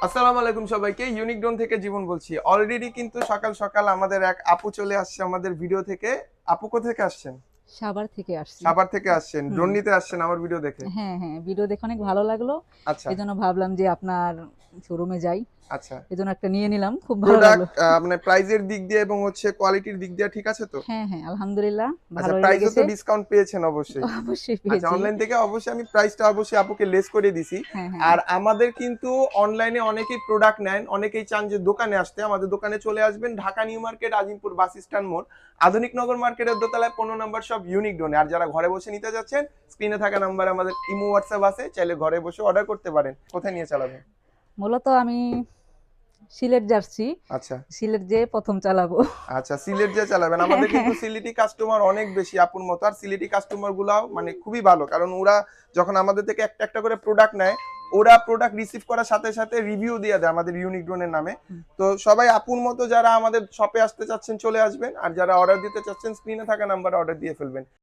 আসসালামু আলাইকুম সবাইকে, ইউনিক ড্রোন থেকে জীবন বলছি। অলরেডি কিন্তু সকাল সকাল আমাদের এক আপু চলে আসছে আমাদের ভিডিও থেকে। আপু কোথা থেকে আসছেন? সাভার থেকে আসছি। সাভার থেকে আসছেন, হুম। ড্রোন নিতে আসছেন আমার ভিডিও দেখে। হ্যাঁ, হ্যাঁ, ভিডিও দেখে অনেক ভালো লাগলো। আচ্ছা এজন্য ভাবলাম যে আপনার শোরুমে যাই। আচ্ছা। এজন্য একটা নিয়ে নিলাম। খুব ভালো লাগলো। প্রোডাক্ট মানে প্রাইজের দিক দিয়ে এবং হচ্ছে কোয়ালিটির দিক দিয়ে ঠিক আছে তো? হ্যাঁ, হ্যাঁ, আলহামদুলিল্লাহ আচ্ছা, ভালোই প্রাইসও তো লেগেছে। ডিসকাউন্ট পেয়েছেন অবশ্যই। অবশ্যই আচ্ছা, পেয়েছি। অনলাইন থেকে অবশ্যই আমি প্রাইসটা অবশ্যই আপুকে লেস করে দিছি। হ্যাঁ, হ্যাঁ। আর আমাদের কিন্তু অনলাইনে অনেকেই প্রোডাক্ট নেন, অনেকেই চান যে দোকানে আসতে। আমাদের দোকানে চলে আসবেন, Dhaka new market, Azimpur bus stand মোড়, আধুনিক নগর মার্কেটের দোতলায় 15 নম্বর সব ইউনিক ড্রোনে। আর যারা ঘরে বসে নিতে যাচ্ছেন, স্ক্রিনে থাকা নাম্বারে আমাদের ইমো হোয়াটসঅ্যাপ আছে, চাইলে ঘরে বসে অর্ডার করতে পারেন। কোথায় নিয়ে চালাবেন? মূলত আমি সিলেট যাচ্ছি। আচ্ছা সিলেট যেয়ে ১ম চালাবো। আচ্ছা, সিলেট যে চালাবেন। হ্যাঁ, আমাদের কিন্তু হ্যাঁ। সিলেটি কাস্টমার অনেক বেশি আপুর মতো। আর সিলেটি কাস্টমার গুলাও মানে খুবই ভালো, কারণ ওরা যখন আমাদের থেকে একটা একটা করে প্রোডাক্ট নেয়, ওরা প্রোডাক্ট রিসিভ করার সাথে সাথে রিভিউ দিয়ে দেয় আমাদের ইউনিক ড্রোনের নামে। হুম। তো সবাই আপুর মতো যারা আমাদের শপে আসতে চাচ্ছেন চলে আসবেন, আর যারা অর্ডার দিতে চাচ্ছেন স্ক্রিনে থাকা নাম্বারে অর্ডার দিয়ে ফেলবেন।